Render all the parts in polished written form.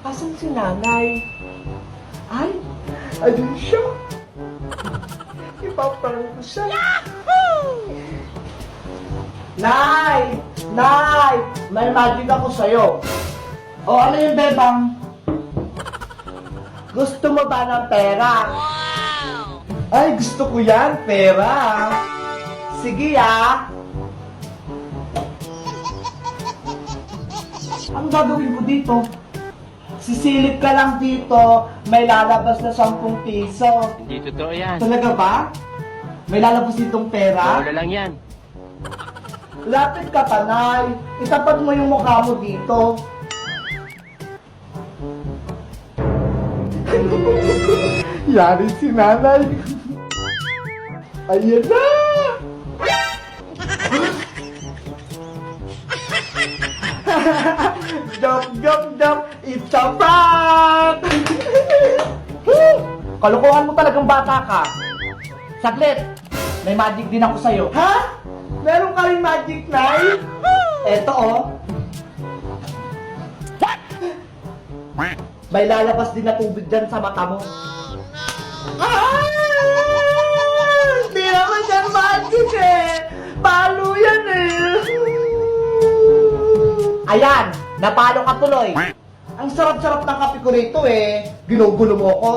Asan si nanay? Ay, ayun siya. Ipaprank ko siya. Nay! Nay! May magic ako sa'yo. O ano yung bebang? Gusto mo ba ng pera? Ay, gusto ko yan, pera. Sige ah. Ang gagawin ko dito? Sisilip ka lang dito, may lalabas na 10 piso. Hindi totoo yan. Talaga ba? May lalabas ditong pera? Wala lang yan. Lapit ka, Tanay. Itapat mo yung mukha mo dito. Yari si nanay. Ayan na! Jump, jump, jump! It's a prank! Kalukuhan mo talagang bata ka. Saglit! May magic din ako sa'yo. Ha? Meron ka rin magic, Nay? Eto, oh. May lalabas din na tubig dyan sa mata mo. Hindi naman yan magic eh! Palo yan eh! Ayan! Napalo ka tuloy! Ang sarap-sarap ng kape ko rito eh! Ginugulo mo ko!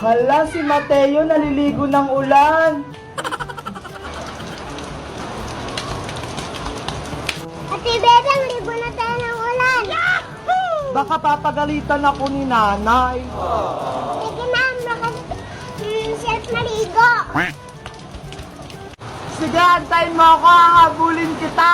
Hala, si Mateo naliligo ng ulan. Ate Bebang, libo na tayo ng ulan. Baka papagalitan ako ni nanay. Sige na, self maligo. Sige, antayin mo ako, hahabulin kita.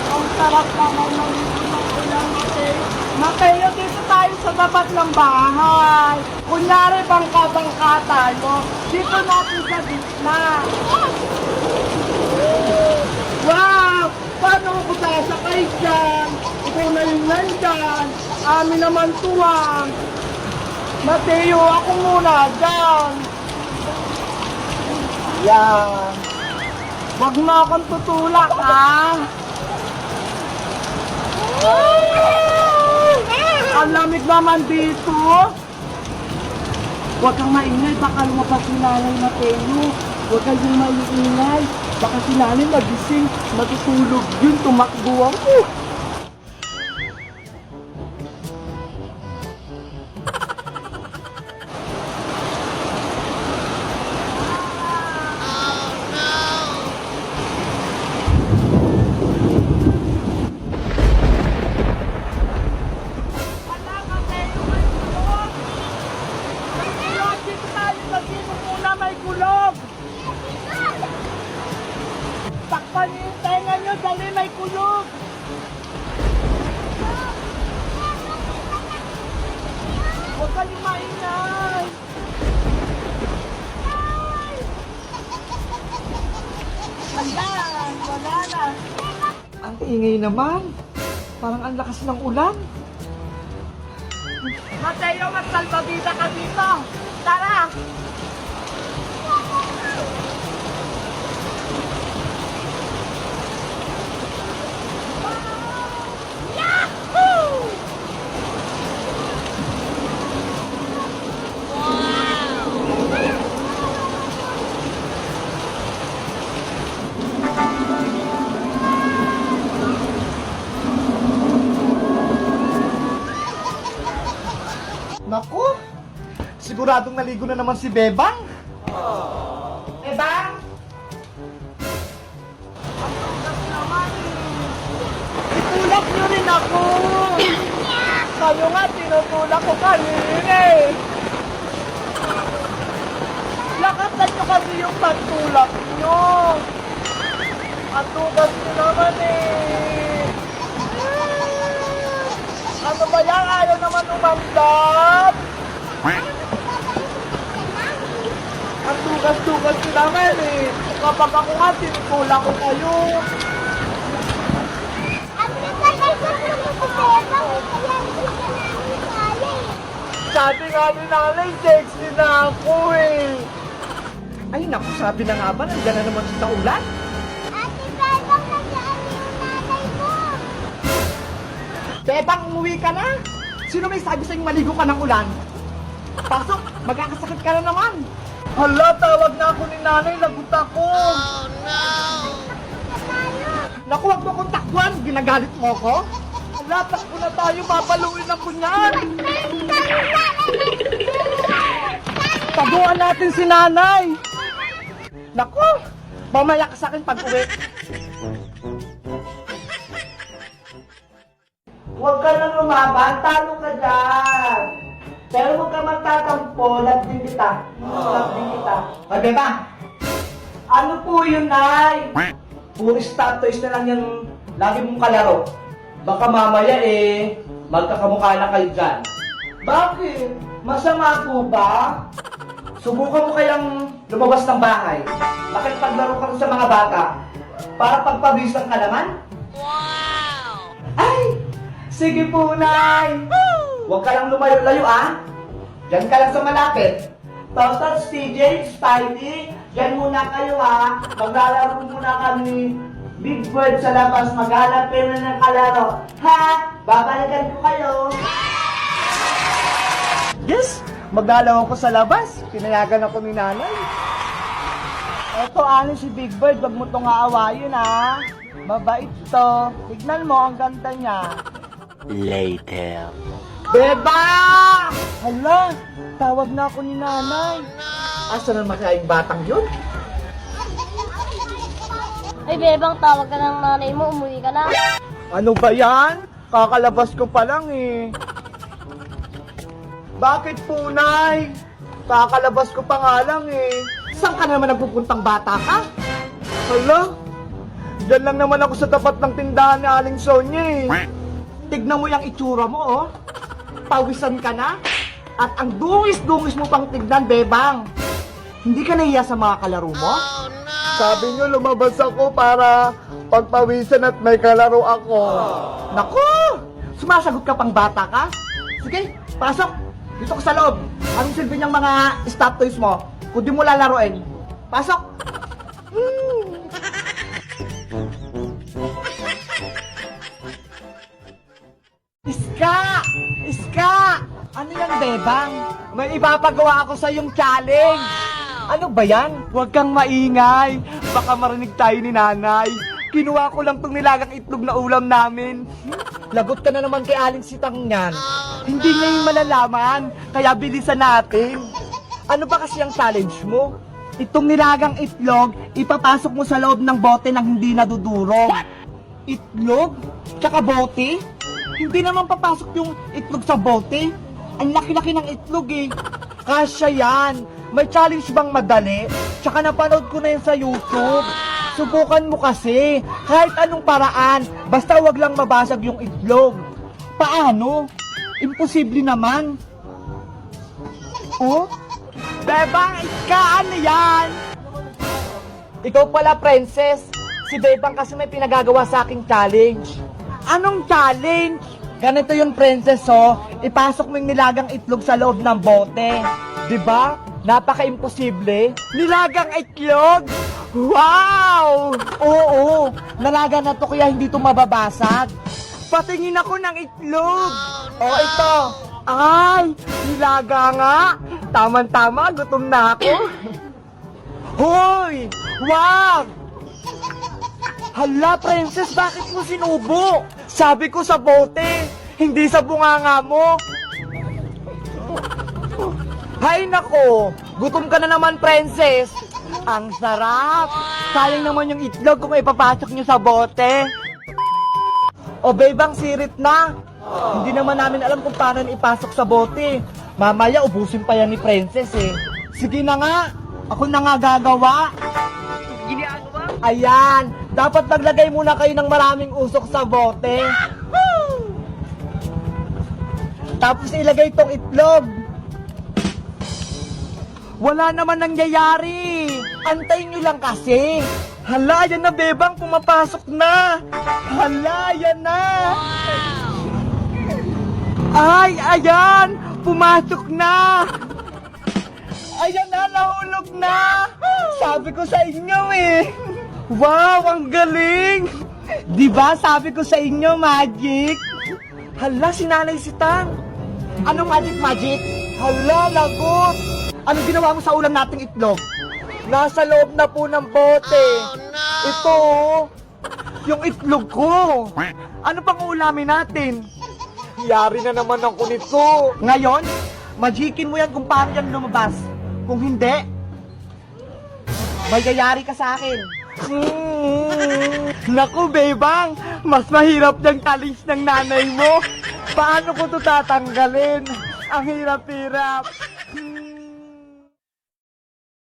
Ang sarap naman maligo ng ulan, Mateo. Mateo, dito tayo sa tapat ng bahay. Kunyari, bangka-bangka tayo. Dito natin sa gitna. Wow! Paano ako sasakay dyan? Ikaw na yung nandyan. Amin naman tuwang. Mateo, ako muna dyan. Yan. Huwag mo akong tutulak, ha? Ang lamig naman dito. Huwag kang maingay, baka lumabas si nanay Mateo. Huwag kang maingay. Baka si nanay magising, matutulog yun, tumakbo ako. Takpan niyo yung tenga niyo, dali may kulog! Huwag kayong maingay! Ayan, wala na! Ang ingay naman! Parang ang lakas ng ulan! Mateo, magsalbabida ka dito! Tara! Naku! Siguradong naligo na naman si Bebang! Bebang! Itulak niyo rin ako! Kayo nga, tinutulak ko kanina eh! Lakasan niyo kasi yung pagtulak niyo! Atugas niyo naman eh! Ano ba yan? Ayaw naman umandap! Atugas tugas-tugas ko naman eh. Kapag ako nga, tinutula ko kayo. At nagkakasap naman si Bebang, kaya hindi ka namin kaya eh. Sabi nga ni nanay, sexy na ako eh. Ay naku, sabi na nga ba, nandiyan na naman sa ulan? Ate Bebang, nasaan yung nanay mo? Bebang, umuwi ka na? Sino may sabi sa'yo maligo ka ng ulan? Pasok, magkakasakit ka na naman. Hala, tawag na ako ni nanay, lagot ako. Naku, wag mo akong takbuhan, ginagalit mo ako? Hala, takbo na tayo, papaluin ako niyan. Taguan natin si nanay. Naku, mamaya ka sa akin pag uwi. Huwag ka nang lumaban, talo ka dyan. Pero huwag ka magtatampo, labding kita. Labding kita. O, diba? Ano po yun, Nay? Puro statues na lang yung lagi mong kalaro. Baka mamaya magkakamukha na kayo dyan. Bakit? Masama po ba? Subukan mo kayang lumabas ng bahay. Bakit paglaro ka sa mga bata? Para pagpabisan ka naman? Wow! Ay! Sige po, Nay! Huwag ka lang lumayo-layo, ah! Diyan ka lang sa malapit. Totos, TJ, Spidey, diyan muna kayo, ah! Maglalaro muna kami ni Big Bird sa labas. Maghanap kayo na ng kalaro. Ha? Babalikan ko kayo. Yes! Maglalaro ko sa labas. Pinayagan ako ni nanay. Eto, ani si Big Bird. Wag mo itong aawayin, ha? Mabait to. Tignan mo, ang ganda niya. Later. Beba! Hala, tawag na ako ni nanay. Asa naman kaya yung batang yun? Ay, Bebang, tawag ka ng nanay mo, umuwi ka na. Ano ba yan? Kakalabas ko pa lang eh. Bakit po, Nay? Kakalabas ko pa nga lang eh. Saan ka naman nagpupuntang bata ka? Hala, dyan lang naman ako sa tapat ng tindahan ni Aling Sonia eh. Tignan mo yung itsura mo, oh. Pawisan ka na. At ang dungis-dungis mo pang tignan, Bebang. Hindi ka nahiya sa mga kalaro mo? Oh, no. Sabi nyo, lumabas ako para pagpawisan at may kalaro ako. Naku! Sumasagot ka pang bata ka? Sige, pasok. Dito ka sa loob. Anong silbi niyang mga stop toys mo? Kung di mo lalaroin. Pasok! Iska! Iska! Ano yan, Bebang? May ipapagawa ako sa yung challenge. Ano ba yan? Huwag kang maingay. Baka marinig tayo ni nanay. Kinuha ko lang tong nilagang itlog na ulam namin. Lagot ka na naman kay Aling Sitang yan. Hindi niya yung malalaman. Kaya bilisan natin. Ano ba kasi ang challenge mo? Itong nilagang itlog, ipapasok mo sa loob ng bote nang hindi nadudurog. Itlog? Tsaka bote? Hindi naman papasok yung itlog sa bote. Ang laki-laki ng itlog eh. Kasya yan. May challenge bang madali? Tsaka napanood ko na yun sa YouTube. Subukan mo kasi. Kahit anong paraan. Basta wag lang mabasag yung itlog. Paano? Imposible naman. Oh? Bebang, ika, ano yan? Ikaw pala, princess. Si Bebang kasi may pinagagawa sa aking challenge. Anong challenge? Ganito yung princess, oh. Ipasok mo yung nilagang itlog sa loob ng bote. Diba? Napaka-imposible. Nilagang itlog? Wow! Oo, nalaga na to kaya hindi to mababasag. Patingin ako ng itlog. Oh, ito. Ay, nilaga nga. Tama-tama, gutom na ako. Hoy! Wag! Hala, princess, bakit mo sinubo? Sabi ko sa bote, hindi sa bunganga mo. Hay nako, gutom ka na naman, princess. Ang sarap. Sayang naman yung itlog kung ipapasok nyo sa bote. O, Bebang, sirit na. Hindi naman namin alam kung paano ipasok sa bote. Mamaya, ubusin pa yan ni princess eh. Sige na nga, ako na nga gagawa. Ginagawa? Ayan, dapat maglagay muna kayo ng maraming usok sa bote. Tapos ilagay itong itlog. Wala naman nangyayari. Antayin nyo lang kasi. Hala, yan na, Bebang. Pumapasok na. Hala, yan na. Ay, ayan. Pumasok na. Ayan na, nahulog na. Sabi ko sa inyo eh. Wow, ang galing. Diba, sabi ko sa inyo, magic. Hala, sinalay si Tan. Anong magic? Hala, lagot. Anong ginawa mo sa ulam nating itlog? Nasa loob na po ng bote. Ito, yung itlog ko. Ano pang ulamin natin? Yari na naman ako nito. Ngayon, magicin mo yan kung paano yan lumabas. Kung hindi, may yayari ka sa akin. Naku, Bebang, mas mahirap yung talis ng nanay mo. Paano ko ito tatanggalin? Ang hirap-hirap.